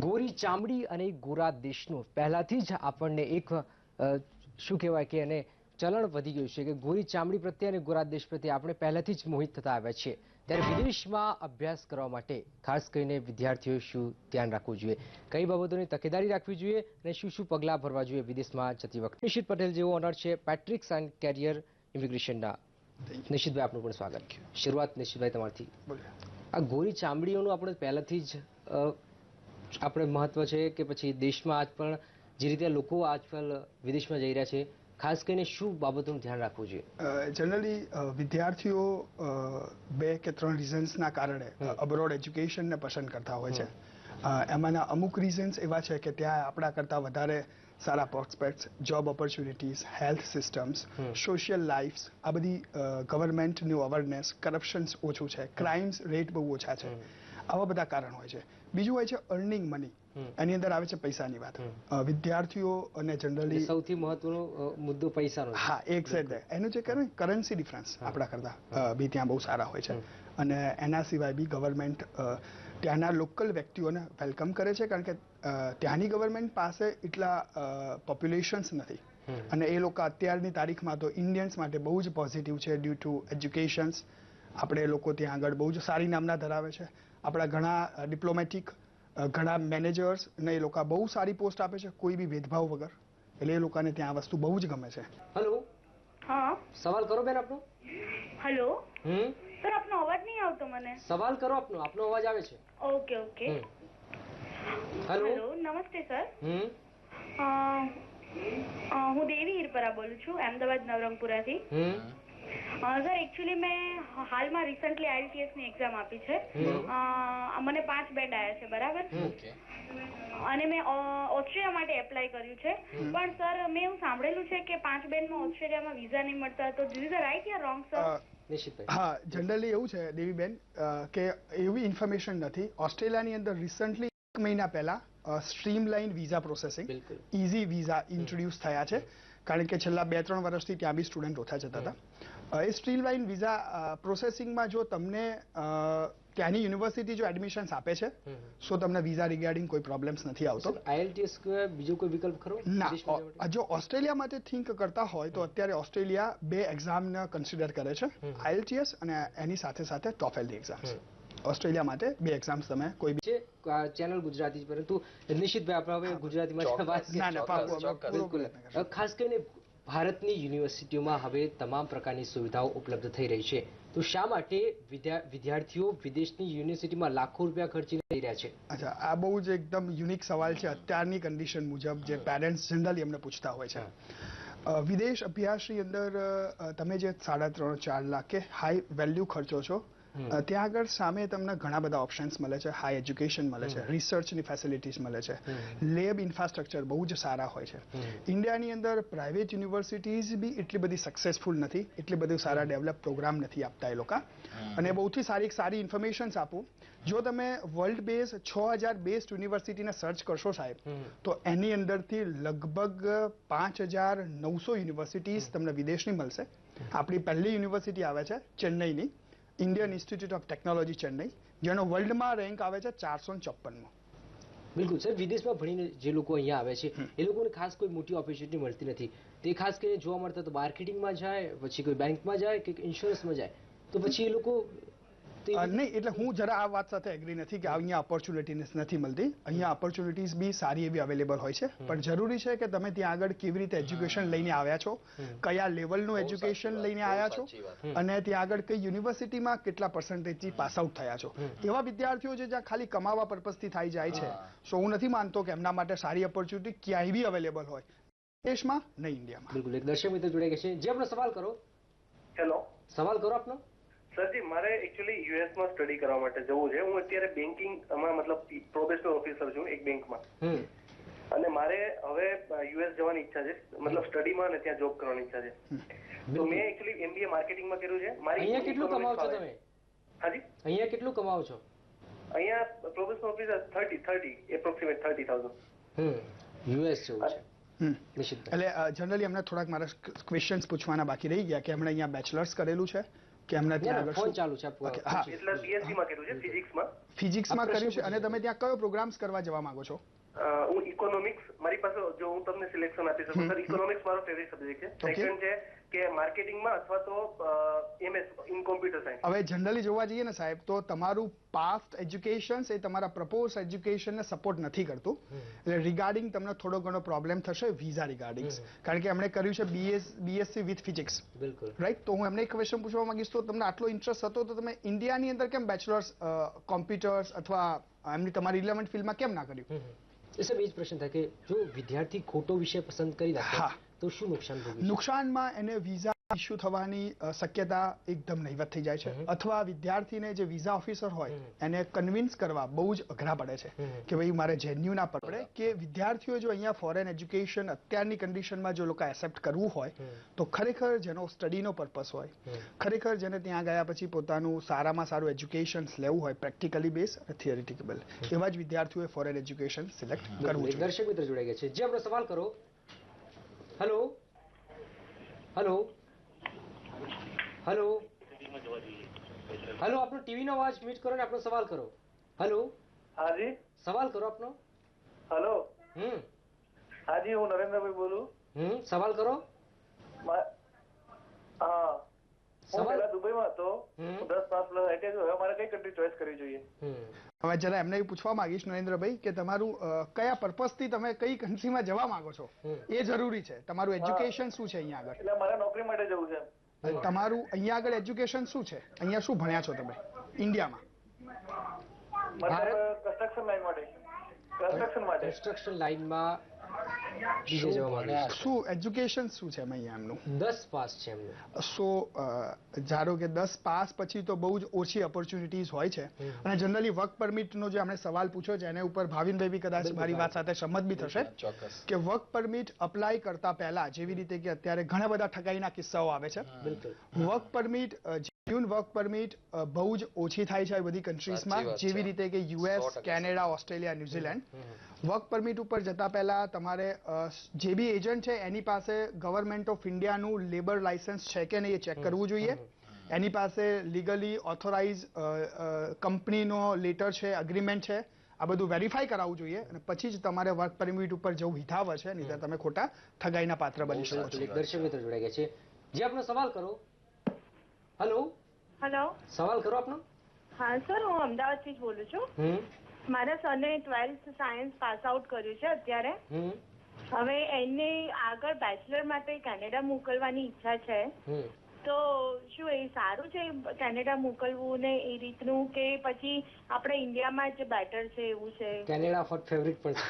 ગોરી ચામડી અને ગોરા દેશનું પહેલાથી જ આપણને એક શું કહેવાય કે એને ચલણ વધી ગયું છે કે ગોરી ચામડી પ્રત્યે અને ગોરા દેશ પ્રત્યે આપણે પહેલાથી જ મોહિત થતા આવ્યા છીએ. ત્યારે વિદેશમાં અભ્યાસ કરવા માટે ખાસ કરીને વિદ્યાર્થીઓએ શું ધ્યાન રાખવું જોઈએ, કઈ બાબતોની તકેદારી રાખવી જોઈએ અને શું શું પગલાં ભરવા જોઈએ વિદેશમાં જતી વખતે. નિશિત પટેલ જેવો ઓનર છે પેટ્રિક્સ એન્ડ કેરિયર ઇમિગ્રેશનના. નિશિતભાઈ આપનું પણ સ્વાગત. શરૂઆત નિશિતભાઈ તમારથી. આ ગોરી ચામડીઓનું આપણે પહેલાથી જ આપણે મહત્વ છે કે પછી દેશમાં આજ પણ જે રીતે લોકો આજકાલ વિદેશમાં જઈ રહ્યા છે, ખાસ કરીને શું બાબતોનું ધ્યાન રાખવું જોઈએ? જનરલી વિદ્યાર્થીઓ 2 કે 3 રીઝન્સના કારણે અબ્રોડ એજ્યુકેશનને પસંદ કરતા હોય છે. એમાંના અમુક રીઝન્સ એવા છે કે ત્યાં આપણા કરતાં વધારે સારા prospects, job opportunities, health systems, social lifes, આ બધી ગવર્મેન્ટનું અવેરનેસ, કરપ્શન્સ ઓછું છે, ક્રાઇમ્સ રેટ બહુ ઓછા છે, આવા બધા કારણ હોય છે. બીજું હોય છે અર્નિંગ મની. એની અંદર આવે છે પૈસાની વાત. વિદ્યાર્થીઓ અને જનરલી સૌથી મહત્વનો મુદ્દો પૈસાનો. હા, એક્ઝેક્ટ. એનું જે કહેવાય કરન્સી ડિફરન્સ આપણા કરતાં બી ત્યાં બહુ સારા હોય છે. અને એના સિવાય બી ગવર્મેન્ટ ત્યાંના લોકલ વ્યક્તિઓને વેલકમ કરે છે, કારણ કે ત્યાંની ગવર્મેન્ટ પાસે એટલા પોપ્યુલેશન્સ નથી. અને એ લોકો અત્યારની તારીખમાં તો ઇન્ડિયન્સ માટે બહુ જ પોઝિટિવ છે ડ્યુ ટુ એજ્યુકેશન્સ. આપણે લોકો ત્યાં આગળ બહુ જ સારી નામના ધરાવે છે. આપણા ઘણા ડિપ્લોમેટિક, ઘણા મેનેજર્સ ને એ લોકો બહુ સારી પોસ્ટ આપે છે, કોઈ બી ભેદભાવ વગર. એટલે એ લોકોને ત્યાં આ વસ્તુ બહુ જ ગમે છે. હેલો, હા સવાલ કરો બેન આપનો. હેલો સર, આપનો અવાજ નહીં આવતો મને. સવાલ કરો આપનો અવાજ આવે છે. Okay okay. હેલો, નમસ્તે સર. હું દેવી હિરપરા બોલું છું, અમદાવાદ નવરંગપુરાથી. સર, એકચ્યુઅલી મેં હાલમાં રિસન્ટલી IELTS ની એક્ઝામ આપી છે. મને 5 બેન્ડ આવ્યા છે, બરાબર. અને મેં ઓસ્ટ્રેલિયા માટે એપ્લાય કર્યું છે. પણ સર, મેં એવું સાંભળેલું છે કે 5 બેન્ડમાં ઓસ્ટ્રેલિયામાં વિઝા નહીં મળતા. તો this is right yeah wrong sir? હા, જનરલી એવું છે દેવીબેન કે એવી ઇન્ફોર્મેશન નથી. ઓસ્ટ્રેલિયાની અંદર રિસન્ટલી 1 મહિના પહેલા streamline visa processing, easy visa introduce થયા છે. કારણ કે છેલ્લા 2-3 વર્ષથી ત્યાં બી સ્ટુડન્ટ ઓછા જતા હતા. એ સ્ટ્રીમલાઇન વિઝા પ્રોસેસિંગમાં જો તમને ત્યાંની યુનિવર્સિટી જો એડમિશન્સ આપે છે, સો તમને વિઝા રિગાર્ડિંગ કોઈ પ્રોબ્લેમ્સ નથી આવતો. IELTS બીજો કોઈ વિકલ્પ ખરો? ના, જો ઓસ્ટ્રેલિયા માટે થિંક કરતા હોય તો અત્યારે ઓસ્ટ્રેલિયા 2 એક્ઝામને કન્સિડર કરે છે, IELTS અને એની સાથે સાથે TOEFL ની એક્ઝામ્સ. ઓસ્ટ્રેલિયા માટે 2 એક્ઝામ્સ તમે કોઈ બી ચેનલ ગુજરાતી, પરંતુ નિશિતભાઈ આપણે હવે ગુજરાતીમાં ખાસ કરીને ભારતની યુનિવર્સિટીઓમાં હવે તમામ પ્રકારની સુવિધાઓ ઉપલબ્ધ થઈ રહી છે, તો શા માટે વિદ્યાર્થીઓ વિદેશની યુનિવર્સિટીમાં લાખો રૂપિયા ખર્ચીને જઈ રહ્યા છે? અચ્છા, આ બહુ જ એકદમ યુનિક સવાલ છે. અત્યારની કન્ડિશન મુજબ જે પેરેન્ટ્સ જનરલી અમને પૂછતા હોય છે. વિદેશ અભ્યાસની અંદર તમે જે 3.5-4 લાખ કે હાઈ વેલ્યુ ખર્ચો છો, ત્યાં આગળ સામે તમને ઘણા બધા ઓપ્શન્સ મળે છે. હાઈ એજ્યુકેશન મળે છે, રિસર્ચની ફેસિલિટીઝ મળે છે, લેબ ઇન્ફ્રાસ્ટ્રક્ચર બહુ જ સારા હોય છે. ઇન્ડિયાની અંદર પ્રાઇવેટ યુનિવર્સિટીઝ બી એટલી બધી સક્સેસફુલ નથી, એટલી બધી સારા ડેવલપ પ્રોગ્રામ નથી આપતા એ લોકો. અને બહુથી સારી ઇન્ફોર્મેશન્સ આપું, જો તમે વર્લ્ડ બેઝ 6000 બેસ્ટ યુનિવર્સિટીને સર્ચ કરશો સાહેબ, તો એની અંદરથી લગભગ 5900 યુનિવર્સિટીઝ તમને વિદેશની મળશે. આપણી પહેલી યુનિવર્સિટી આવે છે ચેન્નઈની, Indian Institute of Technology Chennai, જેનો વર્લ્ડમાં રેન્ક આવે છે 454માં. બિલકુલ સર, વિદેશમાં ભણીને જે લોકો અહીંયા આવે છે એ લોકોને ખાસ કોઈ મોટી ઓપોર્ચ્યુનિટી મળતી નથી. તે ખાસ કરીને જોવા મળતા તો માર્કેટિંગમાં જાય, પછી કોઈ બેંકમાં જાય કે ઇન્સ્યોરન્સમાં જાય, તો પછી એ લોકો નહીં. એટલે હું જરા આ વાત સાથે એગ્રી નથી કે અહીંયા ઓપોર્ચ્યુનિટીઝ નથી મળતી. અહીંયા ઓપોર્ચ્યુનિટીઝ બી સારી એવી અવેલેબલ હોય છે, પણ જરૂરી છે કે તમે ત્યાં આગળ કેવી રીતે એજ્યુકેશન લઈને આવ્યા છો, કયા લેવલનું એજ્યુકેશન લઈને આવ્યા છો, અને ત્યાં આગળ કઈ યુનિવર્સિટીમાં કેટલા પર્સન્ટેજથી પાસ આઉટ થયા છો. એવા વિદ્યાર્થીઓ છે જ્યાં ખાલી કમાવા પર્પઝથી થઈ જાય છે, સો હું નથી માનતો કે એમના માટે સારી ઓપોર્ચ્યુનિટી ક્યાંય બી અવેલેબલ હોય, દેશમાં નહીં ઇન્ડિયામાં. બિલકુલ. એક દર્શક મિત્ર જોડાઈ ગયા છે, જે આપનો સવાલ કરો. હેલો, સવાલ કરો આપનો. સરજી, મારે એકચ્યુઅલી યુએસમાં સ્ટડી કરવા માટે જવું છે. હું અત્યારે બેન્કિંગમાં મતલબ પ્રોબેશનલ ઓફિસર છું એક બેંકમાં, અને મારે હવે યુએસ જવાની ઈચ્છા છે, મતલબ સ્ટડીમાં અને ત્યાં જોબ કરવાની ઈચ્છા છે. તો મેં એકચ્યુઅલી MBA માર્કેટિંગમાં કર્યું છે. અહીંયા કેટલું કમાવો છો તમે? હાજી, અહીંયા કેટલું કમાવો છો? અહીંયા પ્રોબેશનલ ઓફિસર 30 એપ્રોક્સિમેટ 30,000. યુએસ જેવું છે. એટલે જનરલી અમને થોડાક મારા ક્વેશ્ચન્સ પૂછવાના બાકી રહી ગયા કે એમણે અહીંયા બેચલર્સ કરેલું છે, કે એમને ત્યાં આગળ ફોન શું ચાલુ છે Okay, હા. એટલે બીએસસી માં કર્યું છે ફિઝિક્સમાં. ફિઝિક્સમાં કર્યું છે અને તમે ત્યાં કયો પ્રોગ્રામ્સ કરવા જવા માંગો છો? હું ઇકોનોમિક્સ, મારી પાસે જો હું તમને સિલેક્શન આપી શકું સર, ઇકોનોમિક્સ મારો ફેવરિટ સબ્જેક્ટ છે. Okay. સેકન્ડ છે કે માર્કેટિંગમાં અથવા તો એમએસ ઇન કોમ્પ્યુટર સાયન્સ. હવે જનરલી જોવા જઈએ ને સાહેબ તો તમારું પાસ્ટ એજ્યુકેશન એ તમારા પ્રપોઝ એજ્યુકેશનને સપોર્ટ નથી કરતું, એટલે રિગાર્ડિંગ તમને થોડો ઘણો પ્રોબ્લેમ થશે વિઝા રિગાર્ડિંગ, કારણ કે એમણે કર્યું છે બીએસસી વિથ ફિઝિક્સ, બિલકુલ રાઈટ? તો હું એમને એક ક્વેશ્ચન પૂછવા માંગીશ, તો તમને આટલો ઇન્ટરેસ્ટ હતો તો તમે ઇન્ડિયાની અંદર કેમ બેચલર્સ કોમ્પ્યુટર્સ અથવા એમની તમારી રિલેવન્ટ ફિલ્ડમાં કેમ ના કર્યું? એ સાહેબ એ જ પ્રશ્ન થાય કે જો વિદ્યાર્થી ખોટો વિષય પસંદ કરી હા. નાખે તો શું નુકસાન ભોગવી શકે? નુકસાનમાં એને વિઝા ઇસ્યુ થવાની શક્યતા એકદમ નહીવત થઈ જાય છે, અથવા વિદ્યાર્થીને જે વિઝા ઓફિસર હોય એને કન્વિન્સ કરવા બહુ જ અઘરા પડે છે કે ભાઈ મારે જેન્યુન આ પડે કે વિદ્યાર્થીઓ જો અહીંયા ફોરેન એજ્યુકેશન અત્યારની કન્ડિશનમાં જો લોકો એક્સેપ્ટ કરવું હોય તો ખરેખર જેનો સ્ટડીનો પર્પસ હોય, ખરેખર જેને ત્યાં ગયા પછી પોતાનું સારામાં સારું એજ્યુકેશન લેવું હોય, પ્રેક્ટિકલી બેઝ અને થિયરિટિકલ, એવા જ વિદ્યાર્થીઓએ ફોરેન એજ્યુકેશન સિલેક્ટ કરવું એક જોઈએ. દર્શક મિત્ર જોડાઈ ગયા છે, જે આપણો સવાલ કરો. હેલો હેલો હેલો હેલો, આપણો ટીવીનો અવાજ મ્યુટ કરો ને આપણો સવાલ કરો. હેલો, હાજી, સવાલ કરો આપનો. હલો, હમ હાજી, હું નરેન્દ્રભાઈ બોલું. સવાલ કરો. હા, હું સવાલ પહેલા દુબઈમાં હતો, 10 પાસ પ્લસ આઈટી છું. હવે મારે કઈ કન્ટ્રી ચોઈસ કરવી જોઈએ? હવે જરા એમને એ પૂછવા માંગીશ નરેન્દ્રભાઈ કે તમારું કયા પર્પઝથી તમે કઈ કન્ટ્રીમાં જવા માંગો છો એ જરૂરી છે. તમારું એજ્યુકેશન શું છે અહીંયા આગળ? એટલે મારે નોકરી માટે જવું છે. તમારું અહીંયા આગળ એજ્યુકેશન શું છે? અહીંયા શું ભણ્યા છો તમે ઇન્ડિયામાં? કન્સ્ટ્રક્શન લાઈન માટે. કન્સ્ટ્રક્શન લાઈનમાં બીજે જવા માંગે છે. શું એજ્યુકેશન શું છે અહીંયા એમનું? 10 પાસ છે એમનું. સો ધારો કે 10 પાસ પછી તો બહુ જ ઓછી ઓપોર્ચ્યુનિટીઝ હોય છે, અને જનરલી વર્ક પરમિટનો જે આપણે સવાલ પૂછ્યો છે એના ઉપર ભાવિનભાઈ બી કદાચ મારી વાત સાથે સંમત બી થશે કે વર્ક પરમિટ અપ્લાય કરતા પહેલા, જેવી રીતે કે અત્યારે ઘણા બધા ઠગાઈના કિસ્સાઓ આવે છે, વર્ક પરમિટ વર્ક પરમિટ બહુ જ ઓછી થાય છે આ બધી કન્ટ્રીઝમાં, જેવી રીતે કે US, Canada, Australia, New Zealand. Work permit ઉપર જતા પહેલા તમારે જે બી એજન્ટ છે એની પાસે ગવર્મેન્ટ ઓફ ઇન્ડિયાનું લેબર લાયસન્સ છે કે નહીં એ ચેક કરવું જોઈએ. એની પાસે લીગલી ઓથોરાઇઝ કંપનીનો લેટર છે, અગ્રીમેન્ટ છે, આ બધું વેરીફાઈ કરાવવું જોઈએ, અને પછી જ તમારે વર્ક પરમિટ ઉપર જવું હિતાવ છે, નહીં તમે ખોટા ઠગાઈના પાત્ર બની શકો છો. દર્શક મિત્રો જોડાઈ ગયા છે, જે આપનો સવાલ કરો. હેલો હેલો, સવાલ કરો આપનો. હા સર, હું અમદાવાદથી જ બોલું છું. મારા સને 12th સાયન્સ પાસ આઉટ કર્યું છે અત્યારે. હવે એને આગળ બેચલર માટે કેનેડા મોકલવાની ઈચ્છા છે, તો શું એ સારું છે કેનેડા મોકલવું ને એ રીતનું, કે પછી આપણે ઇન્ડિયામાં જ બેટર છે એવું છે? કેનેડા ફેવરિટ પણ છે.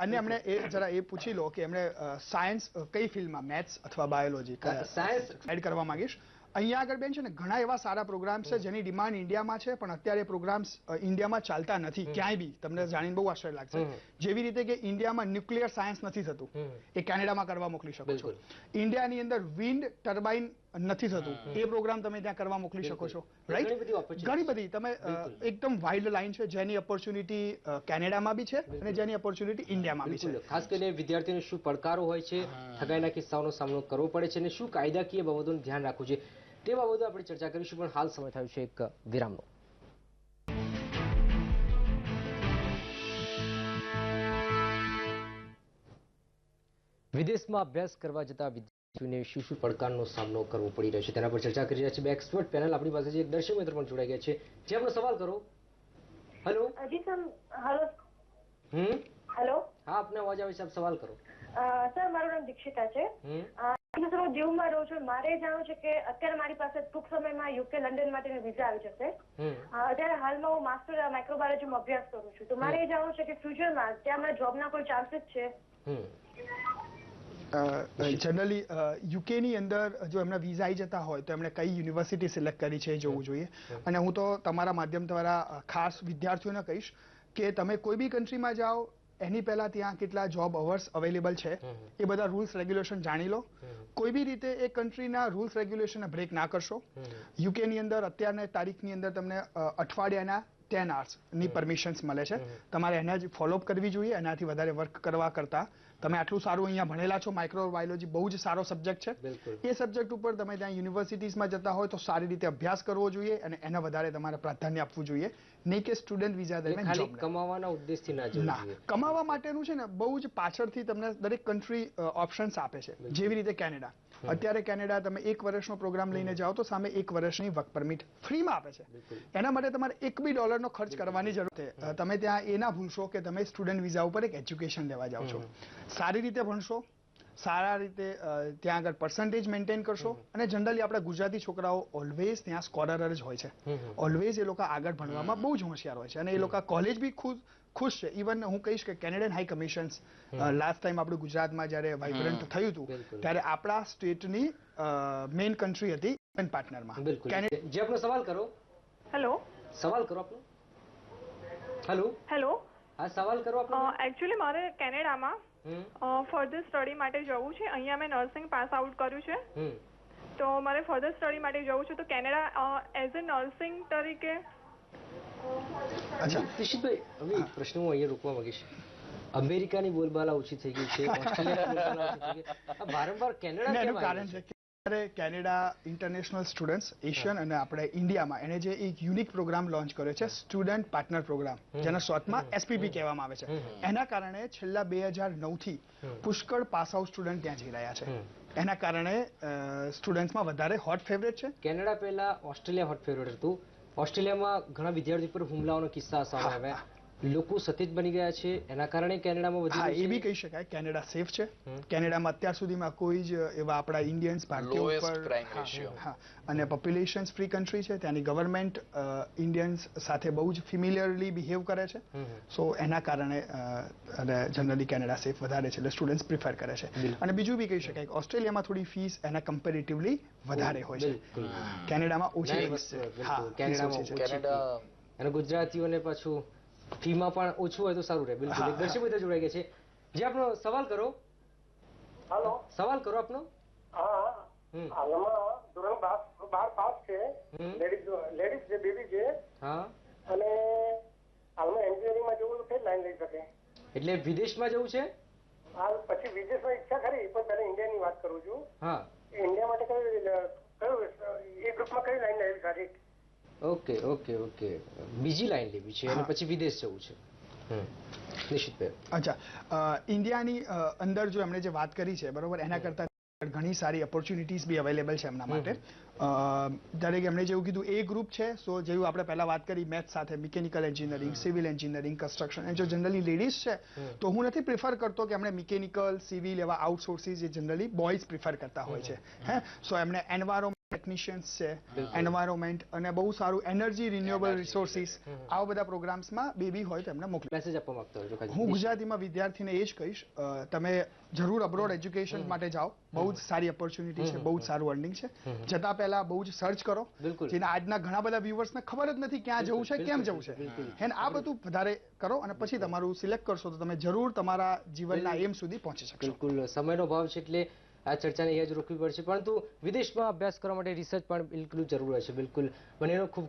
અને એમણે એ જરા એ પૂછી લો કે એમણે સાયન્સ કઈ ફિલ્ડમાં, મેથ્સ અથવા બાયોલોજી સાયન્સ એડ કરવા માંગીશ. અહીંયા આગળ બેન છે ને ઘણા એવા સારા પ્રોગ્રામ્સ છે જેની ડિમાન્ડ ઇન્ડિયામાં છે, પણ અત્યારે પ્રોગ્રામ્સ ઇન્ડિયામાં ચાલતા નથી ક્યાંય બી. તમને જાણીને બહુ આશ્ચર્ય લાગશે. જેવી રીતે કે ઇન્ડિયામાં ન્યુક્લિયર સાયન્સ નથી થતું, એ કેનેડામાં કરવા મોકલી શકો છો. ઇન્ડિયાની અંદર વિન્ડ ટર્બાઇન નથી થતું, એ પ્રોગ્રામ તમે ત્યાં કરવા મોકલી શકો છો, રાઈટ? ઘણી બધી તમે એકદમ વાઇલ્ડ લાઇન છે જેની ઓપોર્ચ્યુનિટી કેનેડામાં બી છે અને જેની ઓપોર્ચ્યુનિટી ઇન્ડિયામાં બી છે. ખાસ કરીને વિદ્યાર્થીઓને શું પડકારો હોય છે, ઠગાઈના કિસ્સાઓનો સામનો કરવો પડે છે, અને શું કાયદાકીય બાબતોનું ધ્યાન રાખવું છે, તે બાબતો આપણે ચર્ચા કરીશું. પણ હાલ સમય થયો છે એક વિરામનો. વિદેશમાં અભ્યાસ કરવા જતા વિદ્યાર્થીઓને શું શું પડકારનો સામનો કરવો પડી રહ્યો છે તેના પર ચર્ચા કરી રહ્યા છે બે એક્સપર્ટ પેનલ. આપણી પાસે જે દર્શક મિત્ર પણ જોડાઈ ગયા છે, જે આપણો સવાલ કરો. હેલો જી સર. હેલો હેલો, હા આપને અવાજ આવે છે, આપ સવાલ કરો. સર મારું નામ દીક્ષિતા છે. સર હું દીવમાં રહું છું. મારે જાણવું છે કે અત્યારે મારી પાસે ટૂંક સમયમાં યુકે લંડન માટેનો વિઝા આવી જશે. અત્યારે હાલમાં હું માસ્ટર માઇક્રોબાયોલોજીમાં અભ્યાસ કરું છું, તો મારે એ જાણવું છે કે ફ્યુચરમાં ત્યાં મને જોબના કોઈ ચાન્સીસ છે? જનરલી યુકેની અંદર જો એમના વિઝા આવી જતા હોય તો એમણે કઈ યુનિવર્સિટી સિલેક્ટ કરી છે એ જોવું જોઈએ. અને હું તો તમારા માધ્યમ દ્વારા ખાસ વિદ્યાર્થીઓને કહીશ કે તમે કોઈ બી કન્ટ્રીમાં જાઓ એની પહેલા ત્યાં કેટલા જોબ અવર્સ અવેલેબલ છે એ બધા રૂલ્સ રેગ્યુલેશન જાણી લો. કોઈ બી રીતે એ કન્ટ્રીના રૂલ્સ રેગ્યુલેશનને બ્રેક ના કરશો. યુકેની અંદર અત્યારની તારીખની અંદર તમને અઠવાડિયાના 10 hours પરમિશન્સ મળે છે. તમારે એના જ ફોલોઅપ કરવી જોઈએ. એનાથી વધારે વર્ક કરવા કરતા તમે આટલું સારું અહીંયા ભણેલા છો, માઇક્રોબાયોલોજી બહુ જ સારો સબ્જેક્ટ છે. એ સબ્જેક્ટ ઉપર તમે ત્યાં યુનિવર્સિટીઝમાં જતા હોય તો સારી રીતે અભ્યાસ કરવો જોઈએ અને એના વધારે તમારે પ્રાધાન્ય આપવું જોઈએ, નહીં કે સ્ટુડન્ટ વિઝા દરમિયાન ખાલી job કમાવાના ઉદ્દેશથી ના જવું ના. જોઈએ. કમાવા માટેનું છે ને બહુ જ પાછળથી તમને દરેક કન્ટ્રી ઓપ્શન્સ આપે છે. જેવી રીતે કેનેડા, અત્યારે કેનેડા તમે 1 વર્ષનો પ્રોગ્રામ લઈને જાઓ તો સામે 1 વર્ષની વર્ક પરમિટ ફ્રીમાં આપે છે. એના માટે તમારે $1 નો ખર્ચ કરવાની જરૂર છે. તમે ત્યાં એ ના ભૂલશો કે તમે સ્ટુડન્ટ વિઝા ઉપર એક એજ્યુકેશન લેવા જાઓ છો. સારી રીતે ભણશો, સારા રીતે ત્યાં આગળ પર્સન્ટેજ મેન્ટેન કરશો અને જનરલી આપણા ગુજરાતી છોકરાઓ ઓલવેઝ ત્યાં સ્કોલર જ હોય છે. ઓલવેઝ એ લોકો આગળ ભણવામાં બહુ જ હોશિયાર હોય છે અને એ લોકો કોલેજ બી ખુશ છે. ઇવન હું કહીશ કે Canadian high commissions last time આપણું ગુજરાતમાં જ્યારે વાઇબ્રન્ટ થયું હતું ત્યારે આપણા સ્ટેટની મેઇન કન્ટ્રી હતી ઇવેન્ટ પાર્ટનરમાં. બિલકુલ. જે આપનો સવાલ કરો. હેલો. સવાલ કરો આપનો. હેલો. હેલો. હા, સવાલ કરો આપનો. એકચ્યુઅલી મારે કેનેડામાં ફર્ધર સ્ટડી માટે જવું છે. અહીંયા મેં નર્સિંગ પાસ આઉટ કર્યું છે, તો મારે ફર્ધર સ્ટડી માટે જવું છે. તો કેનેડા એઝ અ નર્સિંગ તરીકે. નિશિતભાઈ, હવે એક પ્રશ્ન હું અહીંયા રોકવા માંગીશ. અમેરિકાની બોલબાલા ઓછી થઈ ગઈ છે, ઓસ્ટ્રેલિયાની બોલબાલા ઓછી થઈ ગઈ. આ વારંવાર કેનેડા કેમ એનું કારણ છે કે કેનેડા ઇન્ટરનેશનલ સ્ટુડન્ટ્સ એશિયન અને આપણે ઇન્ડિયામાં એને જે એક યુનિક પ્રોગ્રામ લોન્ચ કર્યો છે, સ્ટુડન્ટ પાર્ટનર પ્રોગ્રામ, જેને શોર્ટમાં SPP કહેવામાં આવે છે. એના કારણે છેલ્લા 2009 થી પુષ્કળ પાસ આઉટ સ્ટુડન્ટ ત્યાં જઈ રહ્યા છે. એના કારણે સ્ટુડન્ટ્સમાં વધારે હોટ ફેવરેટ છે. કેનેડા પહેલા ઓસ્ટ્રેલિયા હોટ ફેવરેટ હતું. ઓસ્ટ્રેલિયામાં ઘણા વિદ્યાર્થીઓ પર હુમલાઓનો કિસ્સા સામે આવ્યા. લોકો સતત બની ગયા છે, એના કારણે કેનેડામાં હા, વધી એ બી કહી શકાય કેનેડા સેફ છે. કેનેડામાં અત્યાર સુધીમાં કોઈ જ એવા આપણા ઇન્ડિયન્સ ભારતીયો ઉપર હા, અને પોપ્યુલેશન ફ્રી કન્ટ્રી છે. ત્યાંની ગવર્મેન્ટ ઇન્ડિયન્સ સાથે બહુ જ ફેમિલિયરલી બિહેવ કરે છે. સો એના કારણે જનરલી કેનેડા સેફ વધારે છે, એટલે સ્ટુડન્ટ્સ પ્રિફર કરે છે. અને બીજું બી કહી શકાય કે ઓસ્ટ્રેલિયામાં થોડી ફીસ એના કમ્પેરેટિવલી વધારે હોય છે. કેનેડામાં ઓછી ફીસ છે. હા, કેનેડા અને ગુજરાતીઓને પાછું ફીમાં પણ ઓછું હોય તો સારું રહે. બિલકુલ. એક દર્શક મિત્ર જોડાઈ ગયા છે. જે આપનો સવાલ કરો. હેલો. સવાલ કરો આપનો. હા, હાલમાં ધોરણ 12 પાસ છે, લેડીઝ છે, બેબી છે. હા. અને હાલમાં એન્જિનિયરિંગમાં જવું કઈ લાઈન લઈ શકે? એટલે વિદેશમાં જવું છે? હાલ પછી વિદેશમાં ઈચ્છા ખરી, પણ પહેલા ઇન્ડિયાની વાત કરું છું. હા. ઇન્ડિયા માટે કયું એ ગ્રુપમાં કઈ લાઈન લેવી સારી? ઓકે. બીજી લાઈન લેવી છે અને પછી વિદેશ જવું છે. નિશ્ચિતભાઈ. અચ્છા, ઇન્ડિયાની અંદર જો એમણે જે વાત કરી છે બરોબર, એના કરતા ઘણી સારી ઓપોર્ચ્યુનિટીઝ બી અવેલેબલ છે એમના માટે. દરેક એમણે જેવું કીધું એ ગ્રુપ છે. સો જેવું આપણે પહેલા વાત કરી મેથ્સ સાથે mechanical engineering, civil engineering, construction, જો જનરલી લેડીઝ છે તો હું નથી પ્રિફર કરતો કે એમણે મિકેનિકલ, સિવિલ એવા આઉટસોર્સિસ જે જનરલી બોયઝ પ્રિફર કરતા હોય છે. સો એમને એન્વાયરમેન્ટ ટેકનિશિયન્સ છે, એન્વાયરમેન્ટ અને બહુ સારું એનર્જી રિન્યુએબલ રિસોર્સિસ, આવા બધા પ્રોગ્રામ્સમાં બેબી હોય તો એમને મોકલી. મેસેજ આપવા માંગતા હોય. હું ગુજરાતીમાં વિદ્યાર્થીને એ જ કહીશ, તમે જરૂર અબ્રોડ એજ્યુકેશન માટે જાઓ. બહુ જ સારી ઓપોર્ચ્યુનિટી છે, બહુ જ સારું અર્નિંગ છે. જતા પહેલા બહુ જ સર્ચ કરો. જેને આજના ઘણા બધા વ્યુઅર્સને ખબર જ નથી ક્યાં જવું છે, કેમ જવું છે. એને આ બધું વધારે કરો અને પછી તમારું સિલેક્ટ કરશો તો તમે જરૂર તમારા જીવનના એમ સુધી પહોંચી શકશો. બિલકુલ. સમયનો ભાવ છે એટલે આ ચર્ચાને અહીંયા જ રોકવી પડશે, પરંતુ વિદેશમાં અભ્યાસ કરવા માટે રિસર્ચ પણ બિલકુલ જરૂર છે. બિલકુલ બંનેનો ખૂબ